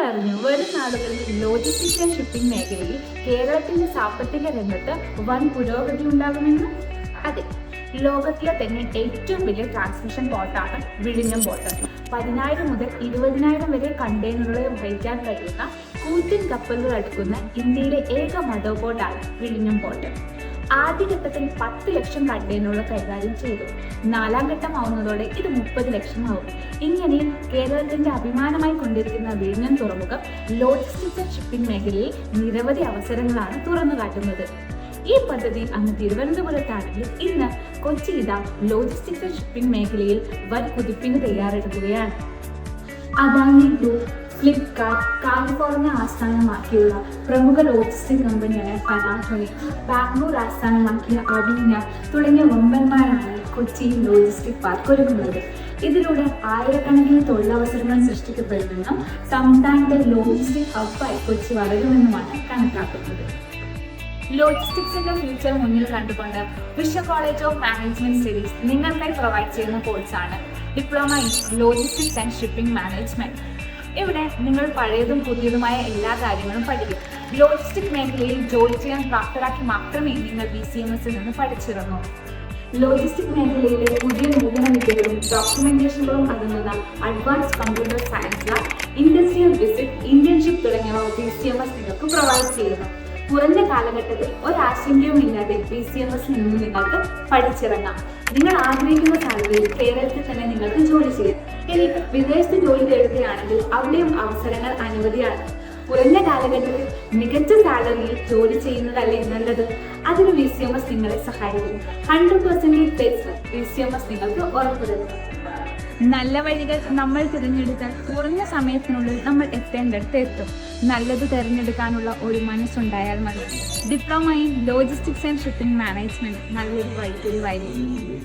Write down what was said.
നിങ്ങൾ അറിഞ്ഞു, വരും നാളുകളിൽ ലോജിസ്റ്റിക്സ് ആൻഡ് ഷിപ്പിംഗ് മേഖലയിൽ കേരളത്തിന്റെ സാമ്പത്തിക രംഗത്ത് വൻ പുരോഗതി ഉണ്ടാകുമെന്ന്? അതെ, ലോകത്തിലെ തന്നെ ഏറ്റവും വലിയ ട്രാൻസ്മിഷൻ പോർട്ടാണ് വിഴിഞ്ഞം പോർട്ട്. 10,000 മുതൽ 20,000 വരെ കണ്ടെയ്നറുകളെ വഹിക്കാൻ കഴിയുന്ന കൂറ്റൻ കപ്പലുകൾ അടുക്കുന്ന ഇന്ത്യയിലെ ഏക മദർ പോർട്ടാണ് വിഴിഞ്ഞം പോർട്ട്. ആദ്യഘട്ടത്തിൽ 10 ലക്ഷം കണ്ടെയ്നറുകൾ കൈകാര്യം ചെയ്തു. 4ാം ഘട്ടം ആവുന്നതോടെ ഇത് 30 ലക്ഷം ആവും. ഇങ്ങനെ കേരളത്തിന്റെ അഭിമാനമായി കൊണ്ടിരിക്കുന്ന വിഴിഞ്ഞം തുറമുഖം ലോജിസ്റ്റിക്സ് ആൻഡ് ഷിപ്പിംഗ് മേഖലയിൽ നിരവധി അവസരങ്ങളാണ് തുറന്നു കാട്ടുന്നത്. ഈ പദ്ധതി അങ്ങ് തിരുവനന്തപുരത്താണെങ്കിൽ ഇന്ന് കൊച്ചി ഇതാ ലോജിസ്റ്റിക്സ് ആൻഡ് ഷിപ്പിംഗ് മേഖലയിൽ വൻ കുതിപ്പിന് തയ്യാറെടുക്കുകയാണ്. അദാനി ഗ്രൂപ്പ്, ഫ്ലിപ്കാർട്ട്, കാലിഫോർണിയ ആസ്ഥാനമാക്കിയുള്ള പ്രമുഖ ലോജിസ്റ്റിക് കമ്പനിയായ പനാസോണിക്, ബാംഗ്ലൂർ ആസ്ഥാനമാക്കിയ അവിഞ്ഞ തുടങ്ങിയ വമ്പന്മാരാണ് കൊച്ചിയിൽ ലോജിസ്റ്റിക് പാർക്ക് ഒരുക്കുന്നത്. ഇതിലൂടെ ആയിരക്കണക്കിന് തൊഴിലവസരങ്ങൾ സൃഷ്ടിക്കപ്പെടുമെന്നും സംസ്ഥാനത്തെ ലോജിസ്റ്റിക് ഹബ്ബായി കൊച്ചി വളരുമെന്നുമാണ് കണക്കാക്കുന്നത്. ലോജിസ്റ്റിക്സിന്റെ ഫ്യൂച്ചർ മുന്നിൽ കണ്ടുകൊണ്ട് വിശ്വ കോളേജ് ഓഫ് മാനേജ്മെന്റ് സ്റ്റഡീസ് നിങ്ങൾക്കായി പ്രൊവൈഡ് ചെയ്യുന്ന കോഴ്സാണ് diploma in logistics and shipping management. ഇവിടെ നിങ്ങൾ പഴയതും പുതിയതുമായ എല്ലാ കാര്യങ്ങളും പഠിക്കും. ലോജിസ്റ്റിക് മേഖലയിൽ ജോലി ചെയ്യാൻ പ്രാപ്തരാക്കി മാത്രമേ നിങ്ങൾ BCMS നിന്ന് പഠിച്ചിറങ്ങൂ. ലോജിസ്റ്റിക് മേഖലയിലെ പുതിയ നൂതന വിദ്യകളും ഡോക്യുമെന്റേഷനുകളും അടങ്ങുന്ന advance computer science lab, industrial visit, internship തുടങ്ങിയവ BCMS നിങ്ങൾക്ക് പ്രൊവൈഡ് ചെയ്യുന്നു. കുറഞ്ഞ കാലഘട്ടത്തിൽ ഒരാശങ്കയും ഇല്ലാതെ BCMS നിന്ന് നിങ്ങൾക്ക് പഠിച്ചിറങ്ങാം. നിങ്ങൾ ആഗ്രഹിക്കുന്ന സാലറിയിൽ കേരളത്തിൽ തന്നെ നിങ്ങൾക്ക് ജോലി ചെയ്യാം. ഇനി വിദേശത്ത് ജോലി തേടുകയാണെങ്കിൽ അവിടെയും അവസരങ്ങൾ അനവധിയാണ്. കുറഞ്ഞ കാലഘട്ടത്തിൽ മികച്ച സാലറിയിൽ ജോലി ചെയ്യുന്നതല്ലേ നല്ലത്? അതിന് BCMS നിങ്ങളെ സഹായിക്കും. 100% പ്ലേസ്മെന്റ് BCMS നിങ്ങൾക്ക് ഉറപ്പുതരും. നല്ല വഴികൾ നമ്മൾ തിരഞ്ഞെടുത്താൽ കുറഞ്ഞ സമയത്തിനുള്ളിൽ നമ്മൾ എത്തേണ്ടടുത്ത് എത്തും. നല്ലത് തിരഞ്ഞെടുക്കാനുള്ള ഒരു മനസ്സുണ്ടായാൽ മതി. Diploma in logistics and shipping management നല്ലൊരു വഴിത്തിരിവായിരിക്കും.